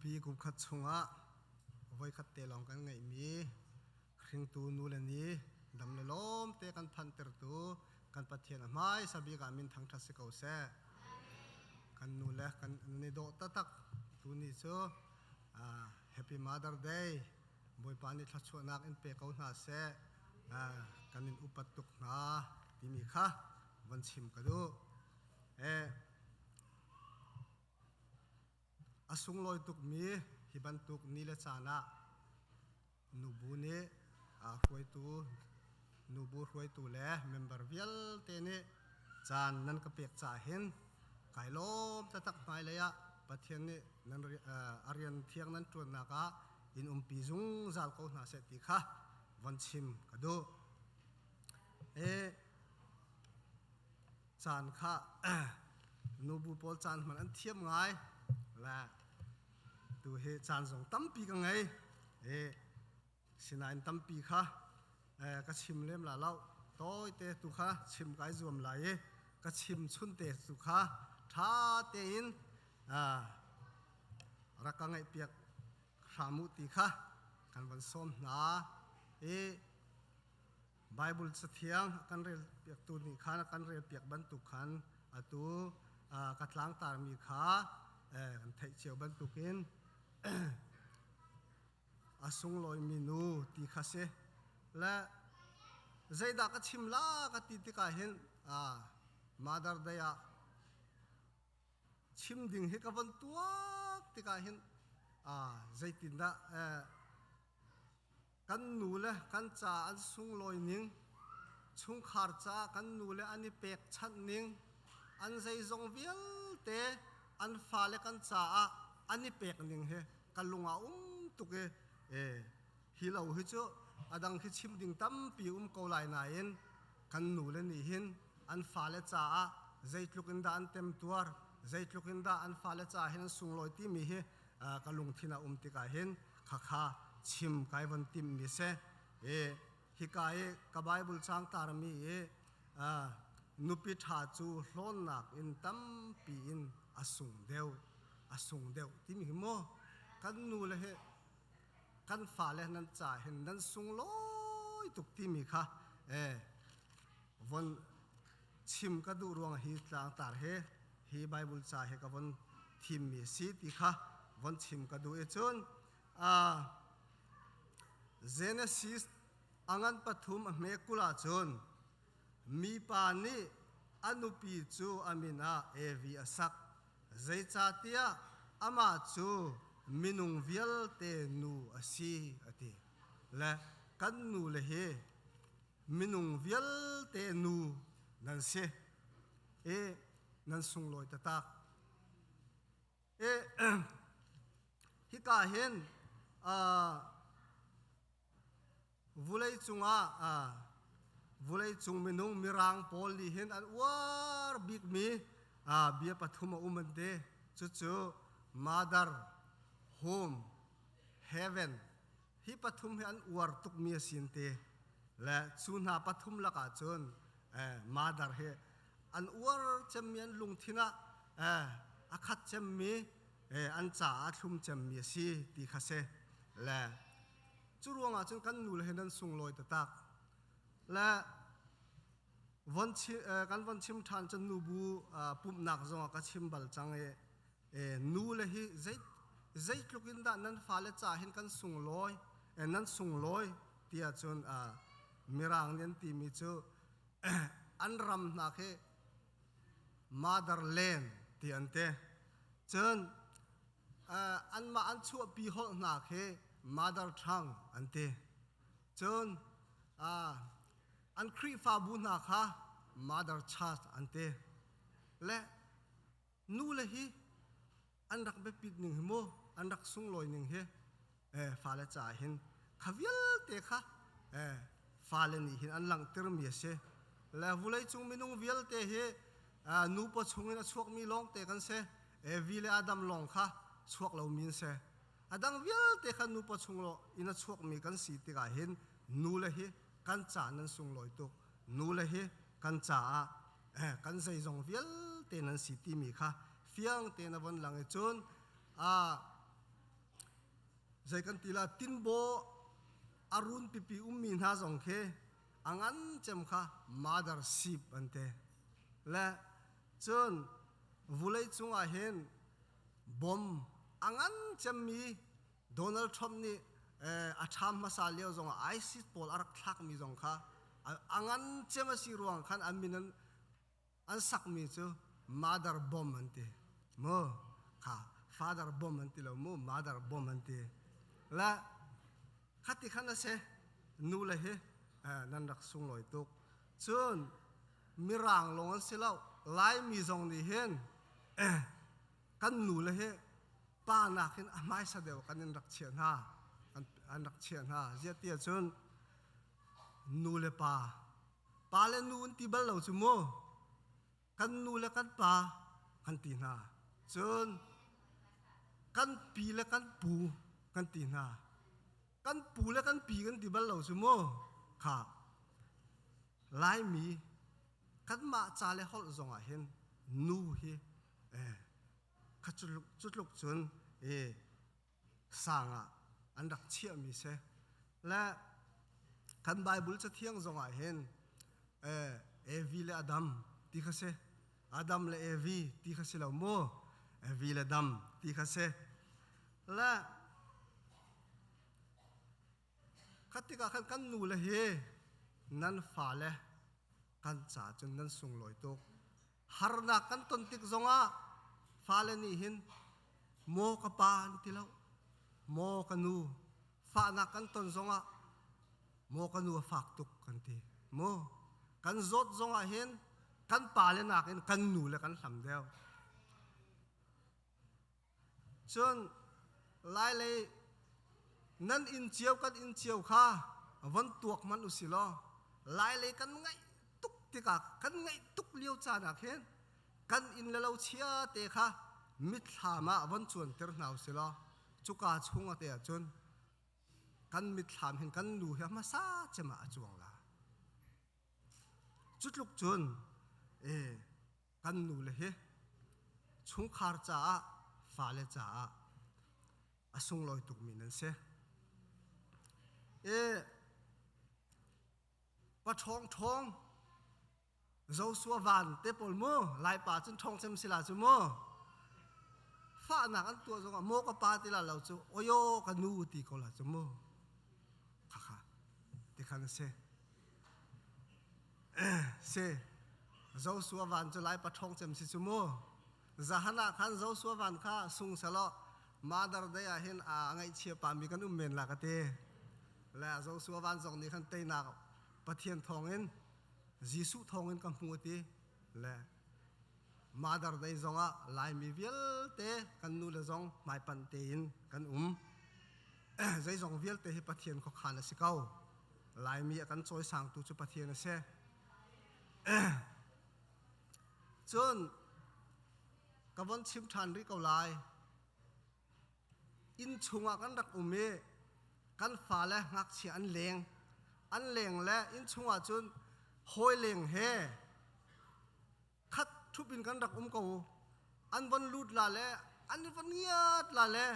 ปีกุบขัดชงะไว้ขัดเตลองกันไงมีคริงตูนูเลนี้ดำเลล้มเตกันพันเตอร์ตูกันปัทเทียนไม้สบีกามินทั้งทัศเกาเสกันนูเลกันนิโดตตักตูนี้โซHappy Mother Day บอยปานิทัชวนักอินเปกเอาหน้าเสกันนินอุปตุกนาที่มีค่ะวันชิมกันดูอาสุงลอยตุกมีฮิบันตุกนี่ละจานะนูบูเน่รวยตูนูบูรวยตูเล่เมมเบอร์เวลเตเน่จานนั่นก็เปียกจ่าเห็นไก่ล้มจะตักไม่เลยประเทศนี้นั่นอารียนเที่ยงนั้นจวนนักอินปีจุงจัลเขาหน้าเสติค่ะวันชิมกันดูจานค่ะนูบูปอลจานมันอันเทียมไงและดูเหตุจานส่งตั้มปีกันไงสินายตั้มปีค่ะก็ชิมเล่มละเล่าโต้เตะตุค่ะชิมไก่รวมไหลก็ชิมชุนเตะตุค่ะท้าเตอินรักกันไงเปียกขามุติค่ะกันวันส้มนาไบเบิลสเทียงกันเรียนเปียกตูนี่ค่ะกันเรียนเปียกบรรทุกขันตัวกัดล้างตามีขากันไทยเชียวบรรทุกินอาสุงลอยมินูตีคาเซและใจดักชิมลากติดกันเห็นมาดาร์ดายชิมดิ่งให้กับวันตัวติกันเห็นใจติดนะกันนูเลกันจ่าอันสุงลอยนิ่งชุงขาร์จ่ากันนูเลอันนี้เป็กชัดนิ่งอันใจจงเวียลเตอันฟ้าเลกันจ่าอันนี้เป็กนิ่งเฮกันลุงตุกฮิลาวฮิจูอดังฮิชิมดิ่งตั้มปีเกาไลนายนกันนูเลนี่หินอันฟ้าเลจ่าใจลุกินดาอันเต็มตัวใจลุกินดาอันฟ้าเลจ่าเห็นสุงลอยที่มีเฮกันลุงที่น่าติกาเห็นข้าชิมไกวันติมมิเซฮิกายกับไบเบิลจางตารมีนุปิธาจูล้นนักอินตั้มปีอินอสุงเดียวที่มีโมกันนูเลยกันฟ้าเลยนั้นจ่าเห็นนั้นสุงลอยตุกที่มีค่ะวันชิมกันดูรวงฮิจางตารฮิไบเบิลจ่าเฮกับวันทีมมีสีที่ค่ะวันชิมกันดูจนGenesis อังันปฐุมเมกุลาจนมีปานีอนุปีจูอามินาวีอสักใจชาติยาอามาจูมินุงเวลเตนูอสีอติและกันนูเลเฮมินุงเวลเตนูนั่นเสนั่นสุงลอยตะตักฮิกาเห็นวุเลยจุงวุเลยจุงมินุงมิรังพอลีเห็นอันวาร์บิกมีเบียปฐุมอุมันเดจู่มาดาร์โฮมเฮเวนฮิปฐุมเห็นวาร์ตุกมีสินเตและจูนาปฐุมละกาจนมาดาร์เฮอันวาร์จำมีอันลุงทินะอาคัดจำมีอันจ่าทุ่มจำมีสิตีคาเซและจู่รวงจนกันนูเลเห็นนั้นสุงลอยตะตักและวันชิมทานจนนูบูปุ่มหนักจงกับชิมบัลจังนูเลหิใจลุกินดานั้นฟ้าเลจ่าเห็นกันสุงลอยนั้นสุงลอยเตียจนมิรางเนียนตีมิจูอันรำนักมาดาร์เลนตีอันเตจนอันมาอันชั่วปีหกนักmother tongue อันเตจนอันครีฟาบุนาค่ะ mother child อันเตและนูเลยฮีอันรักเบปิดหนึ่งโมอันรักสุงลอยหนึ่งฟ้าเลจ่าเห็นขวิลเตค่ะฟ้าเลนี่เห็นอันหลังเติมเยเสและวุเลยจุงมินุงวิลเตนูปชงอินชวกมีลองเตกันเสวิเลอดัมลองค่ะชวกเรามินเสอดังวิลเตขันนูปชงโลอินชวกมีกันสีติกาเห็นนูเลยเฮกันจ่านั้นสุงลอยตุกนูเลยเฮกันจ่ากันใจจงวิลเตนั้นสีติมีค่ะเฟียงเตนวันหลังจน zai kan tila tin bo arun pipi min ha zong khe angan chem kha mothership ante la chon vulai chunga hen bom angan chem mi Donald Trump ni atham masalio zong ISIS pol arak thak mi zong kha angan chem si ruang khan aminan an sak mi chu mother bomb ante mo kha father bomb ante lo mo mother bomb ante la khati khana se nu la he nan rak sung loi tuk chun mirang longan silau lai mi zong ni hen kan nu la he pa na khin amai sa deu kan rak chian ha an rak chian ha zia tia chun nu le pa le nu ti bal lo chu mo kan nu le kan pa kan ti na chun kan pi le kan pu kan ti na kan pu le kan pi kan ti bal lo chu mo kha lai mi kan ma cha le hol zong a hen nu hi kha chutluk chun sanga an rak chia mi se la kan bible cha thiang zong a hen evi le adam ti kha se adam le evi ti kha se lo mo evi le adam ti kha se la khatika khan kan nu le he nan fa le kan cha chun nan sung loi tok harna kan ton tik zonga fa le ni hin mo ka pa an tilau mo ka nu fa na kan ton zonga mo ka nu fak tuk kan ti mo kan zot zonga hin kan pa le na kan nu le kan hlam deu chun lai le nan in chiao kan in chiao kha van tuak man usilo lai le kan ngai tuk tika kan ngai tuk liu cha na khen kan in le lo chia te kha mit thama van chuan ter nau silo chuka chunga te chun kan mit tham hin kan nu ha ma sa chema chuang la chutluk chun kan nu le he chung khar cha fa le cha asung loi tuk min an se pa thong zo suwa van te pol mo lai pa chun thong chem sila chu mo fa na kan tu zonga mo ka pa ti la lo chu oyo ka nu ti ko la chu mo kha ti khan se zo suwa van chu lai pa thong chem si chu mo zahana khan zo suwa van kha sung salo mother day a hin ngai chia pa mi kan men la ka te la zo suwa van zong ni khan te na pathian thongin jisu thongin kam hu ti la mother day zonga lai mi vial te kan nu le zong mai pan te in kan zai zong vial te hi pathian kho khana sikau lai mi kan choi sang tu chu pathian se chun kavon chim than ri kau lai in chunga kan rak ume kan fa le ngak chi an leng le in chunga chun hoi leng he khat thupin kan rak ko an von lut la le an von niat la le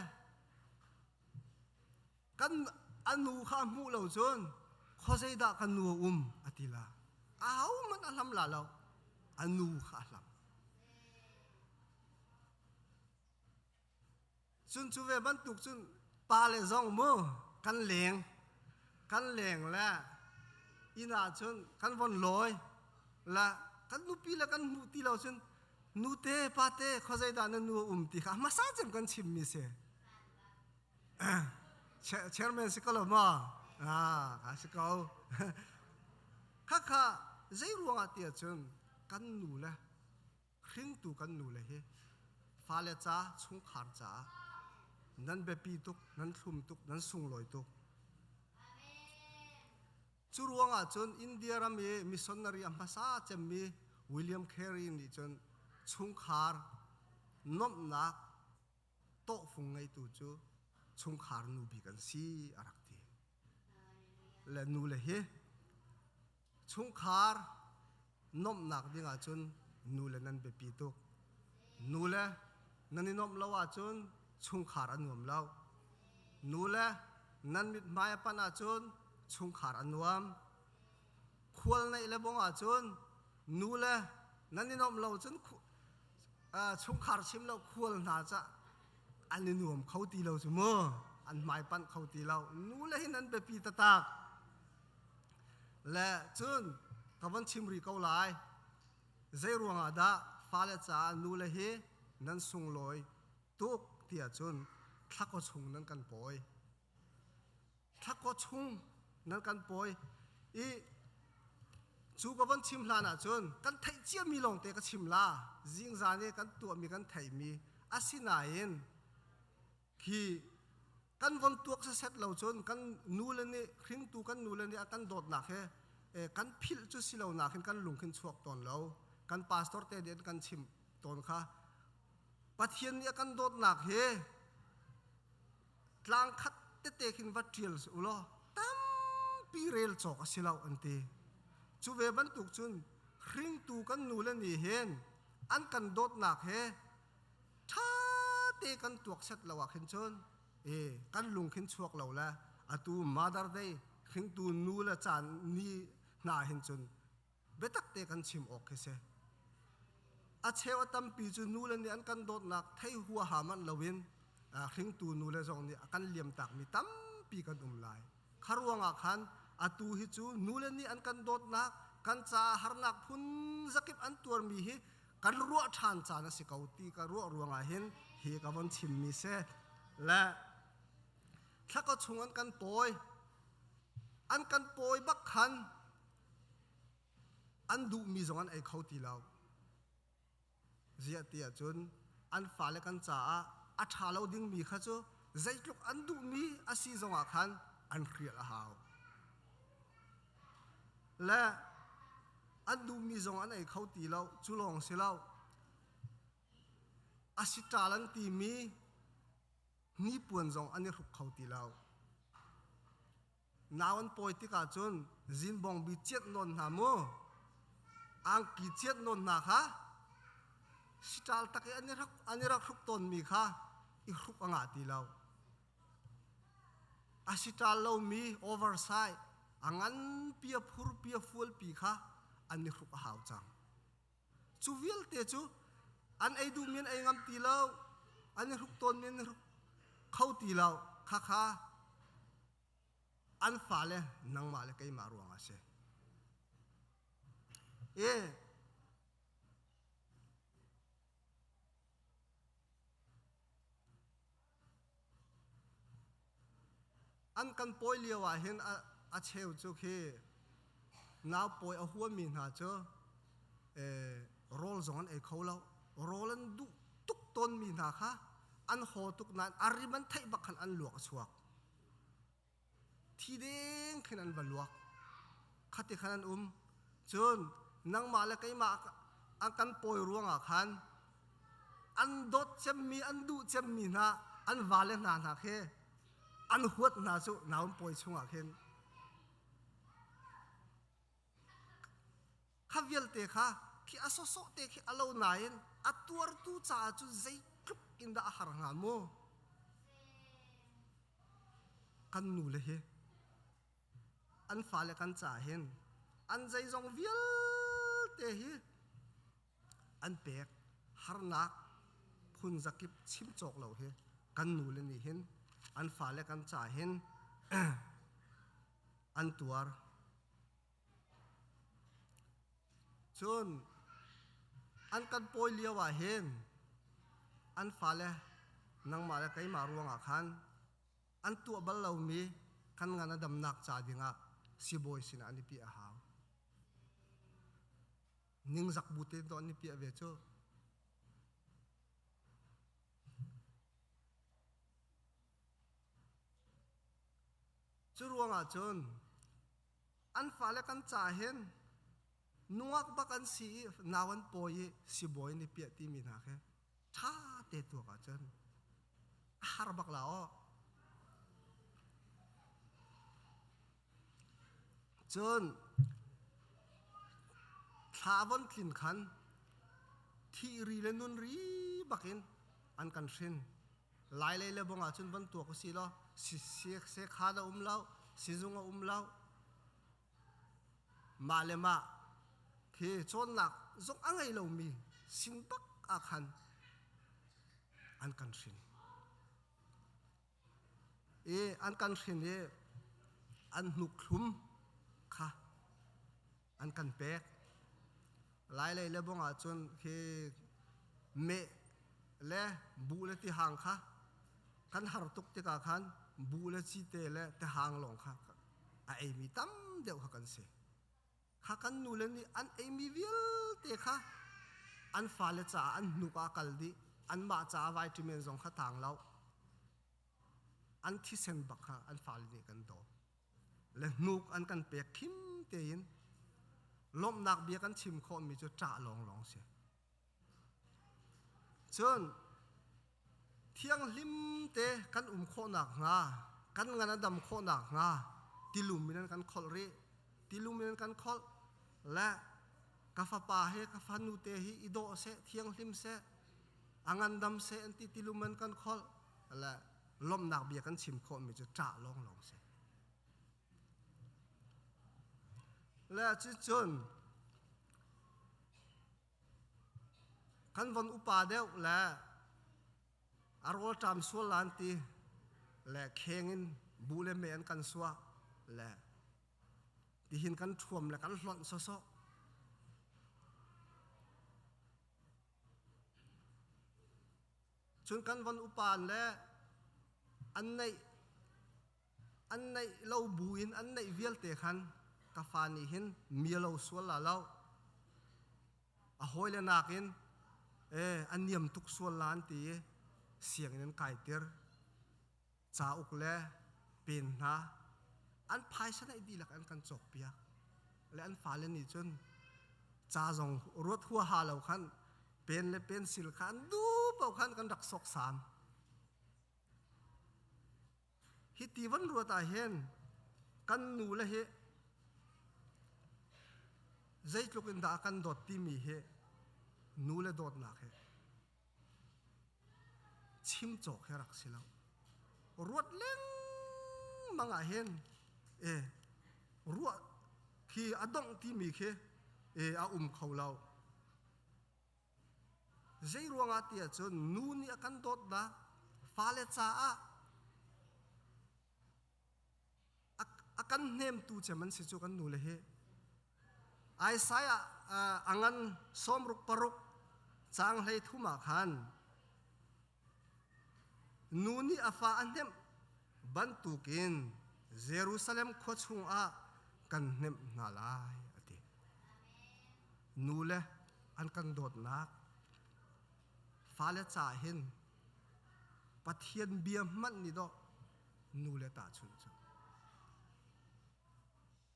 kan anu kha mu lo chun khosei da kan nu atila au man alam la lo anu kha lam chun chu ve ban tuk chun pa le zong mo kan leng la ina chun kan von loi la kan nu pi la kan mu ti lo chun nu te pa te khosei da na nu ti kha ma sa jem kan chim mi se chairman sikalo ma asikau kha zai ruang atia chun kan nu la khring tu kan nu la he fa le cha chung khar cha nan be pi tuk nan thum tuk nan sung loi tuk churuanga chun India ram e missionary amasa chemmi William Carey ni chun chung khar nom na to phung ngai tu chu chung khar nu bi kan si arakti le nu le he chung khar nom nak dinga chun nu le nan be pi tuk nu le nani nom lawa chun chung khar anuam law นูเลนั้นมิดไม้ปันอาจุนชุงขาอันวมควรในเลบงอาจุนนูเลนั้นนี่น้อมเราจุนชุงขาชิมเราควรน่าจะอันนี้หนุ่มเขาตีเราจุมั้งอันไม้ปันเขาตีเรานูเลนั้นเป็นปีตากและจุนกับวันชิมรีเขาไล่ใจรวงอาดาฟ้าเลจ่านูเลเหนั้นส่งลอยตุกเตียจุนทักก็ชงนั้นกันปอยทักก็ชงนั้นกันปอยอีจูกับวันชิมลานะจุนกันไทยเจียมีลงเตะก็ชิมลาจิงจานี่กันตัวมีกันไทยมีอาศินาเองที่กันวันตัวก็เสร็จเราจุนกันนูเลนี่ครึ่งตัวกันนูเลนี่กันโดดหนักเฮกันพิลจุสิเราหนักกันลงขึ้นชวกตอนเรากันพาสตอร์เตเดียนกันชิมตอนค่ะปัทเทียนนี่กันโดดหนักเฮลางคัดเตะขึ้นวัดเทียลสุลตั้มปีเรลจอกสิเราอันตีจูเวบันตุกจุนครึ่งตัวกันนูเลนี่เห็นอันกันโดดหนักเฮท่าเตะกันตัวเสร็จเราขึ้นจนกันลงขึ้นชวกเราละอะตูมาดาร์เดย์ครึ่งตัวนูเลจานนี่น่าเห็นจนเบตักเตะกันชิมออกเสอาเชวตัมปีจูนูเลนี่อันกันโดดหนักไทยหัวหามันเราเว้นครึ่งตัวนูเลจงนี่กันเลี่ยมตักมีตั้มปีกันลายคารวงอาคันอะตูฮิจูนูเลนี่อันกันโดดหนักกันจ่าหานักพุนสักิบอันตัวมีฮิกันรัวทานจานะสิเกาตีกันรัวรวงอาเห็นเฮกับวันชิมมีเสและถ้าก็ชงอันกันปอยบักขันอันดูมีจงอันไอเขาตีเราเจียตีจนอันฟ้าเลกันจ่าอัฐาเราดึงมีข้าจูใจลุกอันดูมีอาศัยจงอาคันอันเครียดหาวและอันดูมีจงอันไอเขาตีเราจุลองเสียเราอาศัยจารันตีมีนี่ปวนจงอันนี้รุกเขาตีเรานาวันปอยติกาจนจินบองบิเจ็ดนนนาโมอังกิเจ็ดนนนาค่ะสตาลตักอันนี้รักรุกตนมีค่ะอีรุกอ่างตีเราอาศัยจาเรามีโอเวอร์ไซด์อันเปียฟูลปีค่ะอันนี้รุกหาวจังจูวิลเตจูอันไอดูมีนไองามตีเราอันนี้รุกตนมีนรุกเขาตีเราค่ะอันฟ้าเลยนังมาเลยใครมารวงอาเซอันกันปอยเลียวเห็นอาเชลจุกเฮน้าปอยหัวมีนหาเจอโรลจงอันเขาเราโรลันดุตุกต้นมีนาค่ะอันโหตุกนั้นอาริมันไทยบักขันอันหลวกสวกที่เด้งขนาดบลวกขัดขนาดจนนังมาเลยใครมาอันกันปอยรวงอาคันอันดดเจมีอันดูเจมีนะอันวาเลนานหาเคอันหัวนาจูน้ำปอยชงอาเข็นข้าเวลเตะค่ะที่อาโซโซเตะที่อาลูนายนอัตตัวตูจ่าจูใจกรุบอินดาอาหารงาโมกันนูเลยเฮอันฟ้าเลยกันจ่าเห็นอันใจจงเวลเตะเฮอันเปกฮาร์นักพุนจักิบชิมจอกเราเฮกันนูเลยนี่เห็นอันฟ้าเลยกันจ่าเห็นอันตัวจนอันกันปอยเลียวเห็นอันฟ้าเลยนังมาเลยใครมารวงอาคันอันตัวบัลเรามีขันงานดำนักจ่าดิงะสิบอยสินะอันนี้ปีอาหาวนิ่งจักบุตรตัวอันนี้ปีอาเวชจรวงอาจนอันฟ้าเลยกันจ่าเห็นนัวบักอันสีนาวันปอยสิบอยนี่ปีอาที่มีนาแค่ท่าเตะตัวอาจนฮาร์บักลาจนทาวันกลิ่นขันที่รีเลนุนรีบักินอันกันเช่นหลายเลยบงอาจนวันตัวก็สิล้อ เสคาดาเล่าสิจุงเล่ามาเลมาคือชนหนักจงอังไงเรามีสินปักอาคันอันกันสินอันกันสินอันหนุกคลุมค่ะอันกันเป๊กหลายเลยบงอาจนคือเมและบูเลที่ห่างค่ะกันหารุกที่กาคันบูเลจีเตเลที่ห่างลงค่ะมีตั้มเดียวกันเสียข้ากันนูเลนี่อันมีวิลเตค่ะอันฟาเลจ่าอันนุกอาคัลดีอันมาจ่าวิตามินจงข้าทางเราอันที่เซนบักค่ะอันฟาเลนี่กันโตและนุกอันกันเปียกคิมเตียนลมนักเบียกันชิมข้อมีจะจ่าลองเสียจนเที่ยงลิมเตกันข้อหนักงากันงานดำข้อหนักงาติลุมมินันกันคอลเรติลุมมินันกันคอลและกาฟปาเฮกาฟานูเตฮีอิโดเซเที่ยงลิมเซอังอันดำเซอันติลุมมินันกันคอลและลมนักเบียกันชิมข้อมีจะจ่าลองเสียและจนกันวันอุปาเดียวและอารมณ์จำส่วนลันตีและเข่งินบูเลเมนกันสัวและที่หินกันท่วมและกันหล่นซอจนกันวันอุปาและอันในเราบูอินอันในเวียลเตขันกาฟานีหินมีเราส่วนละเราหอยเลนักินอันเนียมทุกส่วนล้านตีเสียงนั้นไก่เตอร์จ้าอุกเล่เป็นนะอันพายชนะดีหลักอันกันจบเปียและอันฟ้าเลนี่จนจ้าจงรถหัวหาเราขันเป็นและเป็นสิลขันดูเปล่าขันกันรักศกสามฮิตีวันรัวตาเห็นกันนูและเฮใจลุกินดากันดดที่มีเฮนูและดดหนักเฮชิมจอกให้รักสิเรารวดเล่งมังอาเห็นรัวที่อดงที่มีเฮเขาเราใจรัวงาเตียจนนูนี่กันดดนะฟ้าเลจ้ากันเนมตูเจมันสิจูกันนูเลยเฮไอ้สายอังันสมรุกปรุกจางให้ทุ่มขันนูนี่อาฟ้าอันเนมบันตุกินเยรูซาเล็มขวดชุงกันเนมนาลายอดีนูเลอันกันโดดนักฟ้าเลจ่าเห็นปะเทียนเบียมันนี่ดอกนูเลตาชุน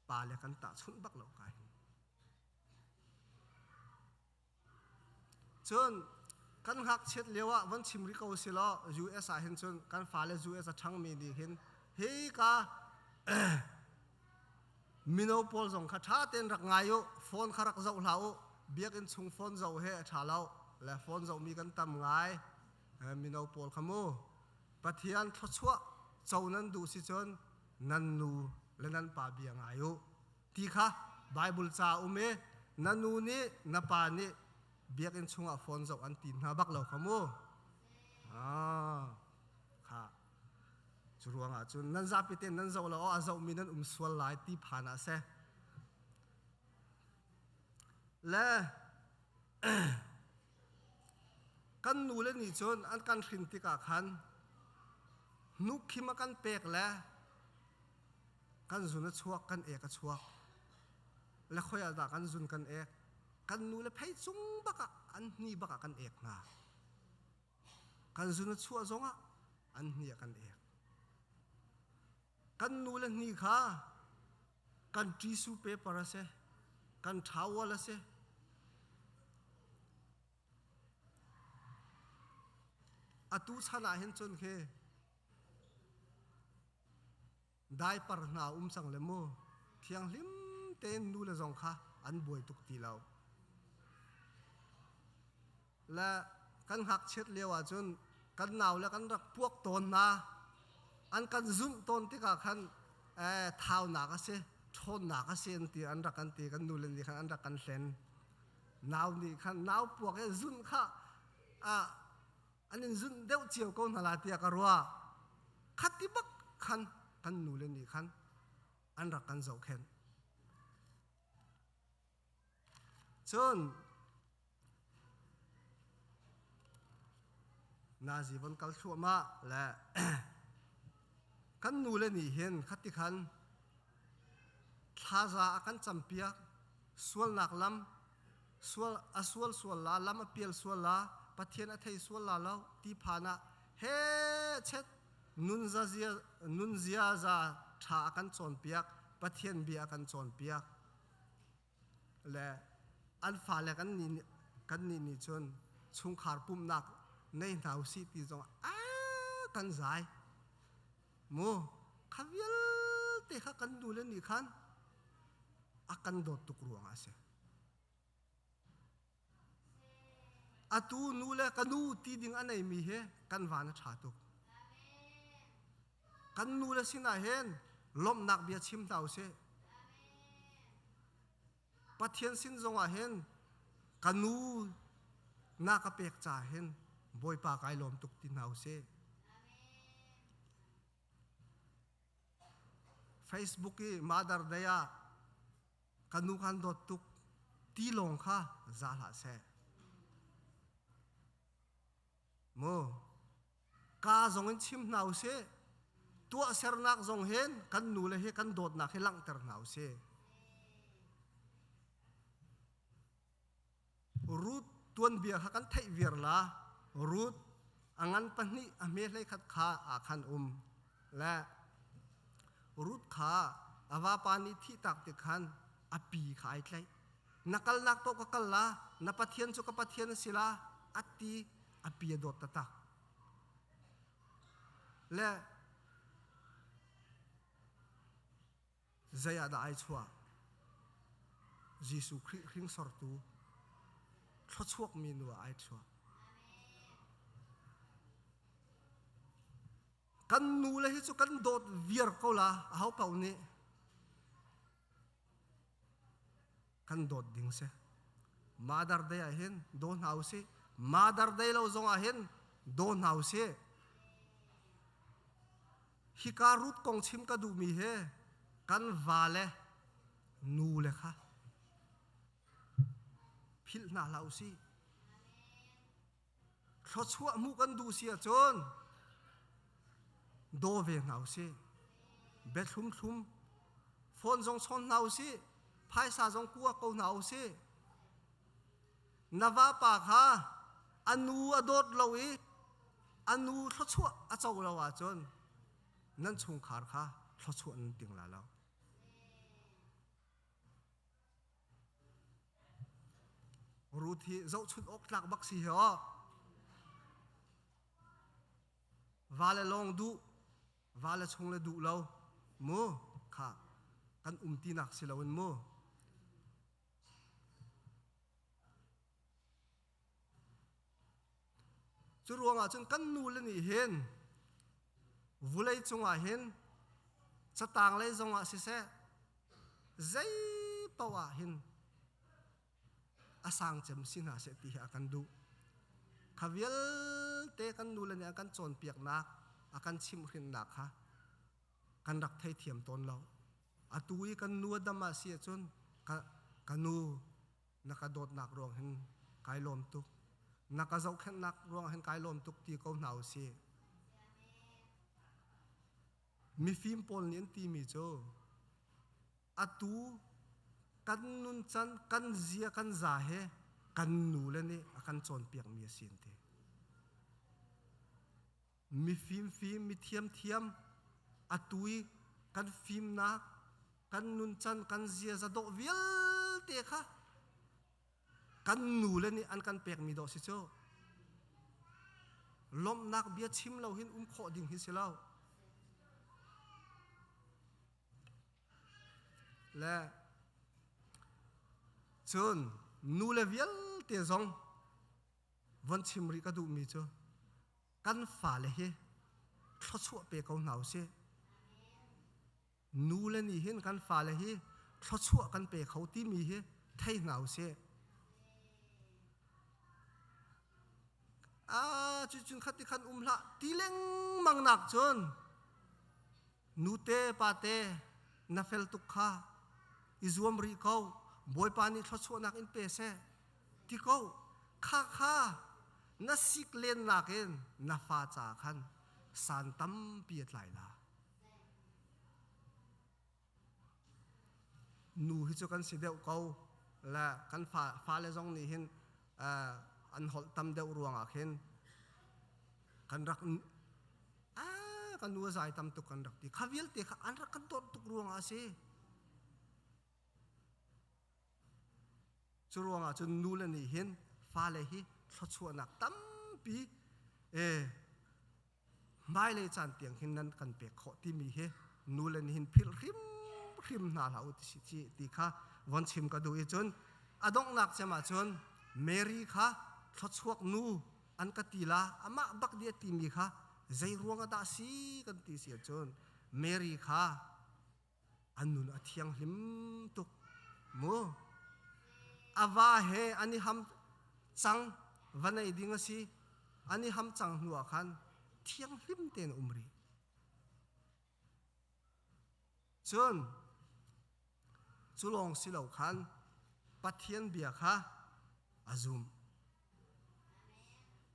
ปาเลกันตาชุนบักเหล่ากายจนกันหักเช็ดเลี้ยววันชิมริกเอาสิล้อ US เห็นจนกันฟ้าเล US ทั้งมีดีเห็นเฮ้ยกามิโนโพลส่งข้าท้าเต้นรักง่ายอยู่โฟนขารักเจ้าเหล่าเบียกันชุงโฟนเจ้าเฮชาเหล่าและโฟนเจ้ามีกันตำง่ายมิโนโพลขโมปะเทียนทศวเจ้านั้นดูสิจนนันนูและนันป่าเบียงอายุที่ค่ะไบเบิลจ้าอุเมนันนูนี่นับปานี่เบียกันชุงโฟนเจ้าอันตีนหาบักเหล่าขโมค่ะจรวงจุนนั่นจะพิเศษนั่นจะว่าเราจะมีนั่นสวลลายที่ผ่านเสและกันนูเลนี่จนอันกันขินติกาขันนุกขิมากันเปกและกันจุนชวกกันเอกชวกและค่อยอาดากันจุนกันเอกกันนูเลให้จุงบักอันนี้บักกันเอกนะกันจุนชัวจงอันนี้กันเอกกันนูเลนี่ค่ะกันจีสูเปปาระเสกันท้าวละเสอตุชนะเห็นจนเคได้ปรนาสังเลโมเที่ยงลิมเต้นนูเลจงค่ะอันบวยตุกตีเราและกันหักเช็ดเลี้ยวจนกันหนาวและกันรักพวกตนนะ อันกันซุ่มต้นที่กะคันเท้าหนักเสียชนหนักเสียตีอันรักกันตีกันนูเลนตีคันอันรักกันเซนนาวนี่คันนาวพวกซุ่มข้าอันนี้ซุ่มเดี๋ยวเจียวก็นาลาตีกะรัวขัดที่บักคันกันนูเลนตีคันอันรักกันเจ้าเข็นจนนาจีวันกัลชัวมาและกันนูเลนี่เห็นขัดที่คันท้าจะกันจำเปียกส่วนหนักลำส่วนลาลำเปียลส่วนลาปัทเทียนอัฐิส่วนลาแล้วที่ผ่านะเฮ้เช็ดนุนเซียจะท้ากันจนเปียกปัทเทียนเบียกันจนเปียกและอันฝ่าและกันนี่จนชุงขาดปุ่มหนักในหนาวสิที่จงกันใจโมขวิลเตะกันดูเล่นนี่คันอากันโดดตุกรวงอาเสอาตูนูเลกันนูตีดิ่งอันไหนมีเหกันวานชาตุกกันนูเลสินาเห็นลมหนักเบียชิมเต่าเสปัทเทียนสินจงอาเห็นกันนูนักเปกจ่าเห็นบอยปากไอลมตุกตินเอาเสFacebook की मादर दया कनु खान दो तुक ती लोंग खा जाला से मो का जोंग छिम नाउ से तो असर नाक जोंग हेन कन नु ले हे कन दोत नाक हे lang ter नाउ से रूट तुन बिया खा कन thai vir la रूट angan pani ame le khat kha akhan la रूट खा अवा पानी थी ताक ते खान अपी खाई थे नकल नाक तो कल ला न पथियन चुक पथियन सिला अति अपी दो तता ले जया दा आई छुआ जीसु खिंग सरतु छुक मीनु आई छुआกันนูเลยที่สุกันโดดเวียร์เขาละเขาเป่านี่กันโดดดิ่งเสมาดาร์เดียเห็นโดนเอาเสมาดาร์เดียเราจงอาเห็นโดนเอาเสฮิการุดกองชิมกระดูมีเฮกันวาเลนูเลยค่ะพิลนาเราสิเขาชั่วมุกันดูเสียจนโดเวงเอาสิเบ็ดทุ่มฝนจงชนเอาสิพายสาจงกัวกูเอาสินาวาปากฮะอนูอดดเราอีอนูเขาชั่วอาเจ้าเราว่าจนนั่นชงขาดค่ะเขาชั่วนั่นติงละเรารู้ที่เจ้าชุดอกหลักบักสีเหรอวาเลลองดูวาเลชงเลดูเราโมค่ะกันตีนักสิเราโมจุรวงอาจนกันนูเลนี่เห็นวุเลยจงอาเห็นสตางเลยจงอาสิเสใจปะวะเห็นอาสังเจมสินาเสติอากันดูขวิลเตกันดูเลยเนี่ยกันโจนเปียกนักอากันชิมขึ้นนักฮะกันรักไทยเทียมตนเราอาตุยกันนัวดำมาเสียจนกันนูนักโดดนักรวงเห็นกายลมตุกนักเจ้าแค่นักรวงเห็นกายลมตุกตีเขาหนาวเสียมีฟิล์มปนเลี้ยนตีมีโจอาตุกันนุนจันกันเจียกันจ่าเฮกันนูเลยเนี่ยอากันโจนเปียกมีเสียนเตมีฟิล์มมีเทียมอาตุยกันฟิล์มนักกันนุนจันกันเจียจะโดวิลเตะค่ะกันนูเลยนี่อันกันเปียกมีดอกสิโจลมนักเบียชิมเราเห็นขอดิ่งหิสิเราและจนนูเลวิลเตะจงวันชิมริกาดูมีโจกันฝ่าเลย ทศวเปเขาหนาวเสนูเลนี่เห็นกันฟ้าเลยฮีทศวกันเปเขาที่มีเฮไทยหนาวเสจุนขัดที่ขันละตีเล็งมังนักจนนูเตปาเตนาเฟลตุกข้าอิจวมรีเขาบอยปานี่ทศวนักอินเปเสที่เขาข้านาสิกเลนนักเองนาฟาจาขันสันตัมเปียดไหลละนูฮิจกันสิเดวเขาและกันฟ้าเลจงนี่เห็นอันหดตำเดวรวงอ่ะเห็นกันรักกันนัวใจตำตุกันรักที่ข้าวิลเตะอันรักกันตัวตุกรวงอ่ะสิจรวงอ่ะจนนูเลนี่เห็นฟ้าเลยฮีทศวนักตั้มปีไม่เลยจันเตียงเห็นนั้นกันเปกขอที่มีเฮนูเลนี่เห็นพิลริมนาลาอุติสิที่ข้าวันชิมก็ดูอีจนอดงนักจะมาจนเมรีข้าทศวกนูอันกติลาอามาบักเดียที่มีข้าใจรวงดาสีกันที่เสียจนเมรีข้าอันนุนอธิยังหิมตุกมัวอาวาเฮอันนี้ฮัมจังวันไหนดิ้งสิอันนี้ฮัมจังหัวขันเที่ยงหิมเต็นอุมรีจนจุลองสิเหล่าขันปัทเทียนเบียค่ะอาซุม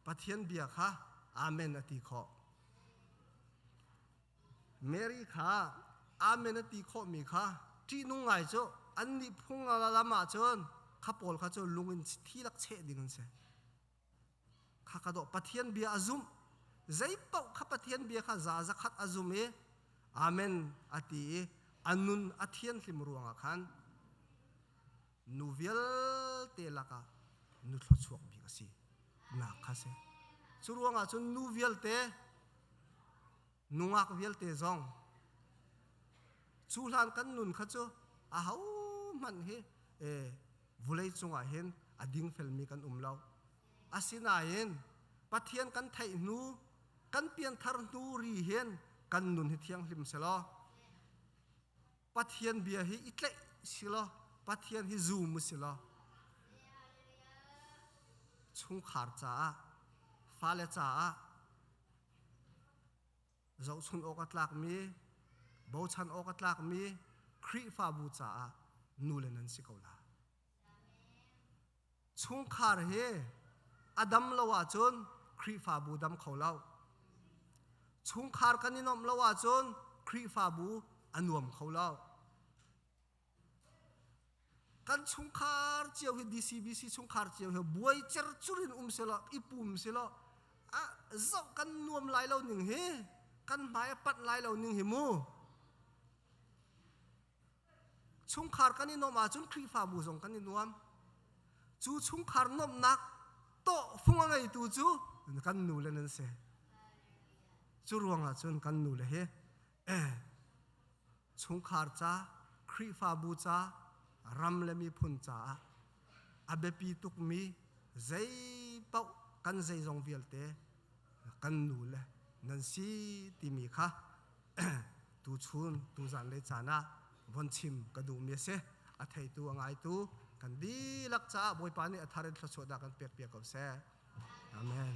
ปัทเทียนเบียค่ะอาเมนอติขอเมรีค่ะอาเมนอติขอมีค่ะที่นุ่งไงโจอันนี้พุ่งอะไรละมาจนข้าพอลข้าจะลุงอินที่รักเชดิ่งเสข้ากระโดดปัทเทียนเบียอาซุมใจเป่าข้าปัทเทียนเบียข้าจะขัดอาซุมอาเมนอติอันนุนอธิยันลิมรวงขันนูเวลเตลักะนูทศวกบิกสินักข้าเสสุรวงจนนูเวลเตนุงักเวลเตจงสุลันกันนุนข้าจะมันเฮวุเลยจงเห็นอดิ่งเฟลมีกันเล่าอาศินาเห็นปัทเทียนกันไทยนูกันเปลี่ยนทารนูรีเห็นกันนุนเทียงลิมเสลอปัทเทียนเบียฮีอิตเลสิลอปัทเทียนฮีซูมุสิลอชุงขาร์จ้าฟ้าเลจ้าเจ้าชุนโอกาสลักมีบ่าวชันโอกาสลักมีครีฟ้าบูจ้านูเลนันสิกาวลาชุงขาร์เฮอดัมลาวาจนครีฟ้าบูดัมเขาเล่าชุงขาร์กันนินอมลาวาจนครีฟ้าบูอันวมเขาเล่ากันชุงคาร์เจียวเฮดีซีบีซีชุงคาร์เจียวเฮบวยเจรจุรินเสลอิปุมเสลเจ้ากันนวมลายเราหนึ่งเฮกันหมายปัดลายเราหนึ่งเฮมูชุงคาร์กันนี่นอมอาจุนครีฟ้าบูจงกันนี่นวมจูชุงคาร์นอมนักโตฟุงอะไรตูจูกันนูเลนันเสจูรวงอาจุนกันนูเลเฮชุงคาร์จ้าครีฟ้าบูจ้ารำเลมีพุนจ้าอาเบปีตุกมีใจเป่ากันใจจงเวียลเตกันนูเลนันซีที่มีค่ะตูชุนตูจันเลจานะวันชิมกระดูมีเสอาไทยตัวง่ายตัวกันดีลักจ้าบอยปานี่อัธาริทศวดากันเปียกๆกับเสอาเมน